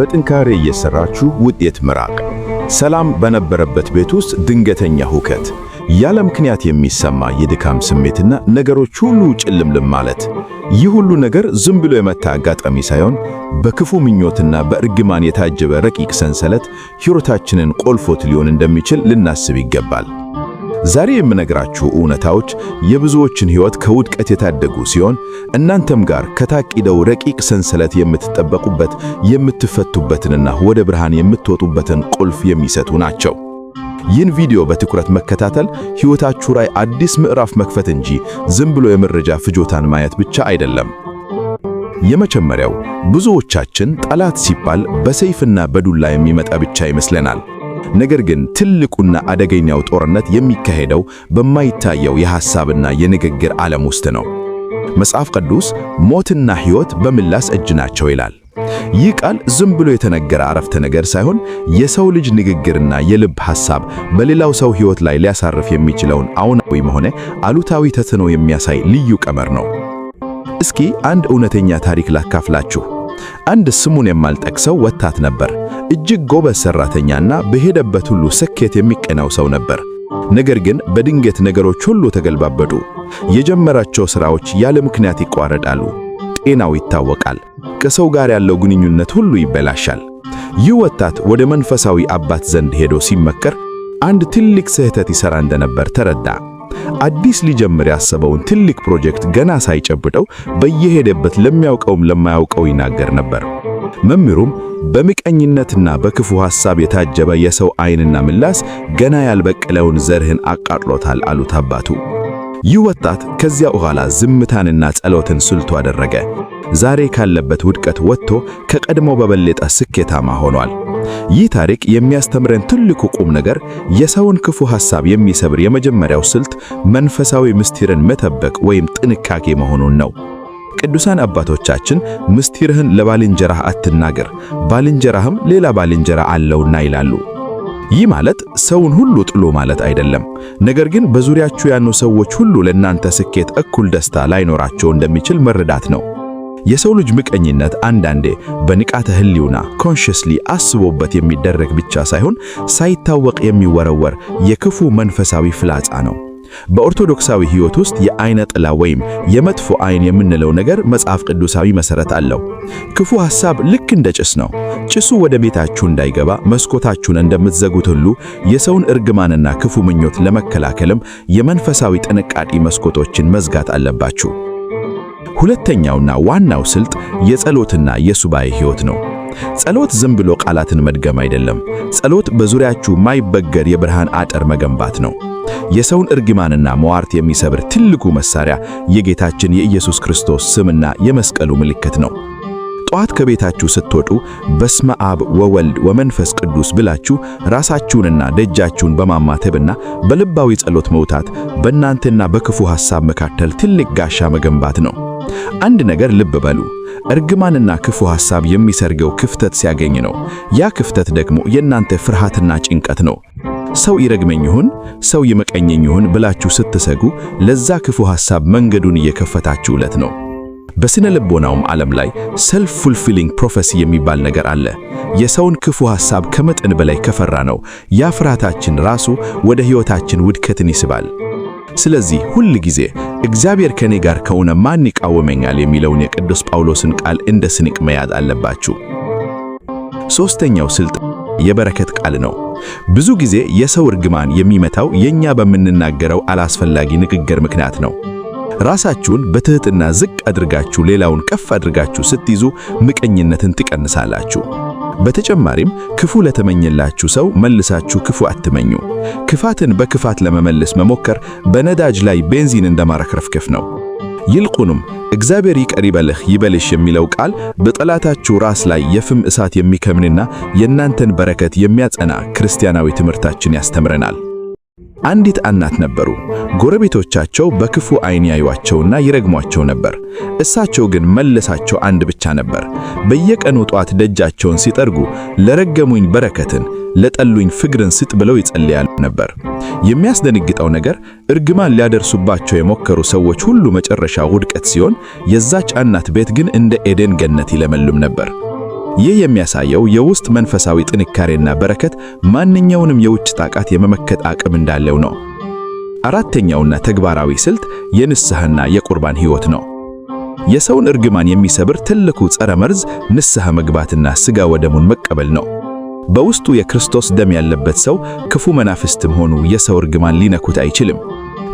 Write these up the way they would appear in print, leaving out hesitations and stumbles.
በጥንካሬ እየሰራችሁ ውጤት መራቅ፣ ሰላም በነበረበት ቤት ውስጥ ድንገተኛ ሁከት፣ ያለ ምክንያት የሚሰማ የድካም ስሜትና ነገሮች ሁሉ ጭልምልም ማለት። ይህ ሁሉ ነገር ዝም ብሎ የመጣ አጋጣሚ ሳይሆን በክፉ ምኞትና በእርግማን የታጀበ ረቂቅ ሰንሰለት ሕይወታችንን ቆልፎት ሊሆን እንደሚችል ልናስብ ይገባል። ዛሬ የምነግራችሁ እውነታዎች የብዙዎችን ሕይወት ከውድቀት የታደጉ ሲሆን እናንተም ጋር ከታቀደው ረቂቅ ሰንሰለት የምትጠበቁበት የምትፈቱበትንና ወደ ብርሃን የምትወጡበትን ቁልፍ የሚሰጡ ናቸው። ይህን ቪዲዮ በትኩረት መከታተል ሕይወታችሁ ላይ አዲስ ምዕራፍ መክፈት እንጂ ዝም ብሎ የመረጃ ፍጆታን ማየት ብቻ አይደለም። የመጀመሪያው፣ ብዙዎቻችን ጠላት ሲባል በሰይፍና በዱላ የሚመጣ ብቻ ይመስለናል። ነገር ግን ትልቁና አደገኛው ጦርነት የሚካሄደው በማይታየው የሐሳብና የንግግር ዓለም ውስጥ ነው። መጽሐፍ ቅዱስ ሞትና ሕይወት በምላስ እጅ ናቸው ይላል። ይህ ቃል ዝም ብሎ የተነገረ አረፍተ ነገር ሳይሆን የሰው ልጅ ንግግርና የልብ ሐሳብ በሌላው ሰው ሕይወት ላይ ሊያሳርፍ የሚችለውን አዎንታዊም ሆነ አሉታዊ ተጽዕኖ የሚያሳይ ልዩ ቀመር ነው። እስኪ አንድ እውነተኛ ታሪክ ላካፍላችሁ። አንድ ስሙን የማልጠቅሰው ወጣት ነበር። እጅግ ጎበዝ ሰራተኛና በሄደበት ሁሉ ስኬት የሚቀናው ሰው ነበር። ነገር ግን በድንገት ነገሮች ሁሉ ተገልባበጡ። የጀመራቸው ሥራዎች ያለ ምክንያት ይቋረጣሉ። ጤናው ይታወቃል። ከሰው ጋር ያለው ግንኙነት ሁሉ ይበላሻል። ይህ ወጣት ወደ መንፈሳዊ አባት ዘንድ ሄዶ ሲመከር አንድ ትልቅ ስህተት ይሠራ እንደነበር ተረዳ። አዲስ ሊጀምር ያሰበውን ትልቅ ፕሮጀክት ገና ሳይጨብጠው በየሄደበት ለሚያውቀውም ለማያውቀው ይናገር ነበር። መምህሩም በምቀኝነትና በክፉ ሐሳብ የታጀበ የሰው ዓይንና ምላስ ገና ያልበቀለውን ዘርህን አቃጥሎታል አሉት አባቱ። ይህ ወጣት ከዚያ በኋላ ዝምታንና ጸሎትን ስልቱ አደረገ። ዛሬ ካለበት ውድቀት ወጥቶ ከቀድሞ በበለጠ ስኬታማ ሆኗል። ይህ ታሪክ የሚያስተምረን ትልቁ ቁም ነገር የሰውን ክፉ ሐሳብ የሚሰብር የመጀመሪያው ስልት መንፈሳዊ ምስጢርን መጠበቅ ወይም ጥንቃቄ መሆኑን ነው። ቅዱሳን አባቶቻችን ምስጢርህን ለባልንጀራህ አትናገር፣ ባልንጀራህም ሌላ ባልንጀራ አለውና ይላሉ። ይህ ማለት ሰውን ሁሉ ጥሎ ማለት አይደለም። ነገር ግን በዙሪያችሁ ያሉ ሰዎች ሁሉ ለእናንተ ስኬት እኩል ደስታ ላይኖራቸው እንደሚችል መረዳት ነው። የሰው ልጅ ምቀኝነት አንዳንዴ በንቃተ ህሊና ኮንሽስሊ አስቦበት የሚደረግ ብቻ ሳይሆን ሳይታወቅ የሚወረወር የክፉ መንፈሳዊ ፍላጻ ነው። በኦርቶዶክሳዊ ሕይወት ውስጥ የዓይነ ጥላ ወይም የመጥፎ ዓይን የምንለው ነገር መጽሐፍ ቅዱሳዊ መሠረት አለው። ክፉ ሐሳብ ልክ እንደ ጭስ ነው። ጭሱ ወደ ቤታችሁ እንዳይገባ መስኮታችሁን እንደምትዘጉት ሁሉ የሰውን እርግማንና ክፉ ምኞት ለመከላከልም የመንፈሳዊ ጥንቃቄ መስኮቶችን መዝጋት አለባችሁ። ሁለተኛውና ዋናው ስልት የጸሎትና የሱባኤ ሕይወት ነው። ጸሎት ዝም ብሎ ቃላትን መድገም አይደለም። ጸሎት በዙሪያችሁ ማይበገር የብርሃን አጥር መገንባት ነው። የሰውን እርግማንና መዋርት የሚሰብር ትልቁ መሳሪያ የጌታችን የኢየሱስ ክርስቶስ ስምና የመስቀሉ ምልክት ነው። ጠዋት ከቤታችሁ ስትወጡ በስመ አብ ወወልድ ወመንፈስ ቅዱስ ብላችሁ ራሳችሁንና ደጃችሁን በማማተብና በልባዊ ጸሎት መውታት በእናንተና በክፉ ሐሳብ መካከል ትልቅ ጋሻ መገንባት ነው። አንድ ነገር ልብ በሉ፣ እርግማንና ክፉ ሐሳብ የሚሰርገው ክፍተት ሲያገኝ ነው። ያ ክፍተት ደግሞ የእናንተ ፍርሃትና ጭንቀት ነው። ሰው ይረግመኝ ይሁን፣ ሰው ይመቀኘኝ ይሁን ብላችሁ ስትሰጉ ለዛ ክፉ ሐሳብ መንገዱን እየከፈታችሁለት ነው። በስነ ልቦናውም ዓለም ላይ ሰልፍ ፉልፊሊንግ ፕሮፌሲ የሚባል ነገር አለ። የሰውን ክፉ ሐሳብ ከመጠን በላይ ከፈራ ነው ያ ፍርሃታችን ራሱ ወደ ሕይወታችን ውድቀትን ይስባል። ስለዚህ ሁል ጊዜ እግዚአብሔር ከኔ ጋር ከሆነ ማን ይቃወመኛል የሚለውን የቅዱስ ጳውሎስን ቃል እንደ ስንቅ መያዝ አለባችሁ። ሦስተኛው ስልት የበረከት ቃል ነው። ብዙ ጊዜ የሰው እርግማን የሚመታው የኛ በምንናገረው አላስፈላጊ ንግግር ምክንያት ነው። ራሳችሁን በትህትና ዝቅ አድርጋችሁ ሌላውን ከፍ አድርጋችሁ ስትይዙ ምቀኝነትን ትቀንሳላችሁ። በተጨማሪም ክፉ ለተመኘላችሁ ሰው መልሳችሁ ክፉ አትመኙ። ክፋትን በክፋት ለመመለስ መሞከር በነዳጅ ላይ ቤንዚን እንደማረክረፍከፍ ነው። ይልቁንም እግዚአብሔር ይቅር ይበልህ ይበልሽ የሚለው ቃል በጠላታችሁ ራስ ላይ የፍም እሳት የሚከምንና የእናንተን በረከት የሚያጸና ክርስቲያናዊ ትምህርታችን ያስተምረናል። አንዲት እናት ነበሩ። ጎረቤቶቻቸው በክፉ ዓይን ያዩዋቸውና ይረግሟቸው ነበር። እሳቸው ግን መለሳቸው አንድ ብቻ ነበር። በየቀኑ ጧት ደጃቸውን ሲጠርጉ ለረገሙኝ በረከትን፣ ለጠሉኝ ፍቅርን ስጥ ብለው ይጸልያሉ ነበር። የሚያስደነግጠው ነገር እርግማን ሊያደርሱባቸው የሞከሩ ሰዎች ሁሉ መጨረሻ ውድቀት ሲሆን፣ የዛች እናት ቤት ግን እንደ ኤደን ገነት ይለመልም ነበር። ይህ የሚያሳየው የውስጥ መንፈሳዊ ጥንካሬና በረከት ማንኛውንም የውጭ ጥቃት የመመከት አቅም እንዳለው ነው። አራተኛውና ተግባራዊ ስልት የንስሐና የቁርባን ሕይወት ነው። የሰውን እርግማን የሚሰብር ትልቁ ጸረ መርዝ ንስሐ መግባትና ሥጋ ወደሙን መቀበል ነው። በውስጡ የክርስቶስ ደም ያለበት ሰው ክፉ መናፍስትም ሆኑ የሰው እርግማን ሊነኩት አይችልም።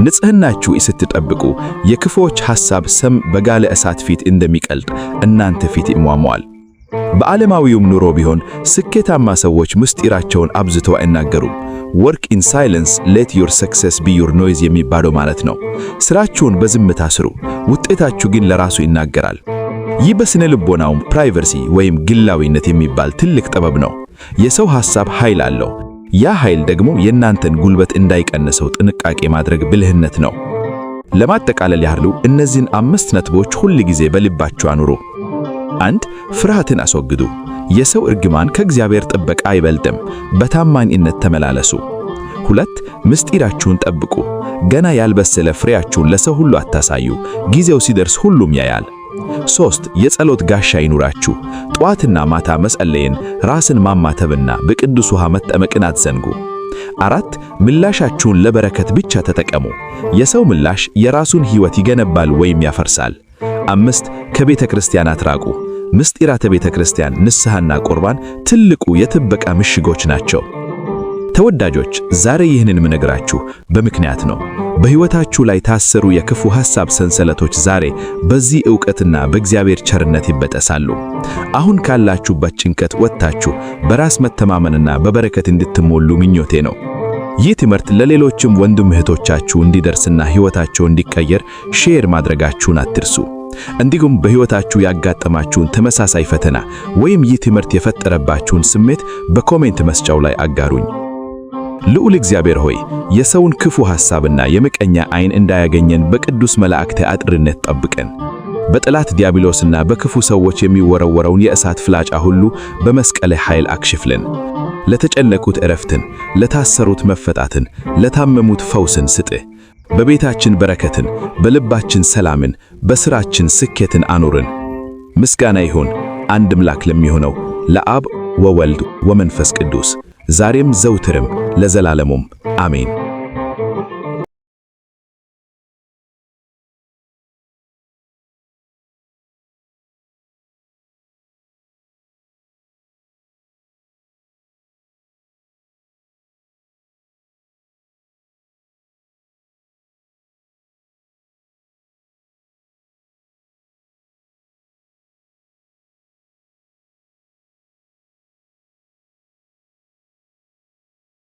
ንጽሕናችሁ ስትጠብቁ የክፉዎች ሐሳብ ሰም በጋለ እሳት ፊት እንደሚቀልጥ እናንተ ፊት ይሟሟል። በዓለማዊውም ኑሮ ቢሆን ስኬታማ ሰዎች ምስጢራቸውን አብዝተው አይናገሩም። ወርክ ኢን ሳይለንስ ሌት ዮር ሰክሰስ ቢ ዮር ኖይዝ የሚባለው ማለት ነው። ሥራችሁን በዝምታ ስሩ፣ ውጤታችሁ ግን ለራሱ ይናገራል። ይህ በስነ ልቦናውም ፕራይቨሲ ወይም ግላዊነት የሚባል ትልቅ ጥበብ ነው። የሰው ሐሳብ ኃይል አለው። ያ ኃይል ደግሞ የእናንተን ጉልበት እንዳይቀንሰው ጥንቃቄ ማድረግ ብልህነት ነው። ለማጠቃለል ያህሉ እነዚህን 5 ነጥቦች ሁል ጊዜ በልባችሁ አኑሩ። 1. ፍርሃትን አስወግዱ። የሰው እርግማን ከእግዚአብሔር ጥበቃ አይበልጥም። በታማኝነት ተመላለሱ። 2. ምስጢራችሁን ጠብቁ። ገና ያልበሰለ ፍሬያችሁን ለሰው ሁሉ አታሳዩ። ጊዜው ሲደርስ ሁሉም ያያል። 3. የጸሎት ጋሻ ይኑራችሁ። ጠዋትና ማታ መጸለይን፣ ራስን ማማተብና በቅዱስ ውሃ መጠመቅን አትዘንጉ። 4. ምላሻችሁን ለበረከት ብቻ ተጠቀሙ። የሰው ምላሽ የራሱን ሕይወት ይገነባል ወይም ያፈርሳል። 5. ከቤተ ክርስቲያን አትራቁ። ምስጢራተ ቤተ ክርስቲያን፣ ንስሐና ቁርባን ትልቁ የጥበቃ ምሽጎች ናቸው። ተወዳጆች፣ ዛሬ ይህንን ምነግራችሁ በምክንያት ነው። በሕይወታችሁ ላይ ታሰሩ የክፉ ሐሳብ ሰንሰለቶች ዛሬ በዚህ ዕውቀትና በእግዚአብሔር ቸርነት ይበጠሳሉ። አሁን ካላችሁበት ጭንቀት ወጥታችሁ በራስ መተማመንና በበረከት እንድትሞሉ ምኞቴ ነው። ይህ ትምህርት ለሌሎችም ወንድም እህቶቻችሁ እንዲደርስና ሕይወታቸው እንዲቀየር ሼር ማድረጋችሁን አትርሱ። እንዲሁም በሕይወታችሁ ያጋጠማችሁን ተመሳሳይ ፈተና ወይም ይህ ትምህርት የፈጠረባችሁን ስሜት በኮሜንት መስጫው ላይ አጋሩኝ። ልዑል እግዚአብሔር ሆይ የሰውን ክፉ ሐሳብና የምቀኛ ዓይን እንዳያገኘን በቅዱስ መላእክት አጥርነት ጠብቀን። በጠላት ዲያብሎስና በክፉ ሰዎች የሚወረወረውን የእሳት ፍላጻ ሁሉ በመስቀልህ ኃይል አክሽፍልን። ለተጨነቁት ዕረፍትን፣ ለታሰሩት መፈታትን፣ ለታመሙት ፈውስን ስጥህ። በቤታችን በረከትን፣ በልባችን ሰላምን፣ በሥራችን ስኬትን አኑርን። ምስጋና ይሁን አንድ አምላክ ለሚሆነው ለአብ ወወልድ ወመንፈስ ቅዱስ ዛሬም ዘውትርም ለዘላለሙም አሜን።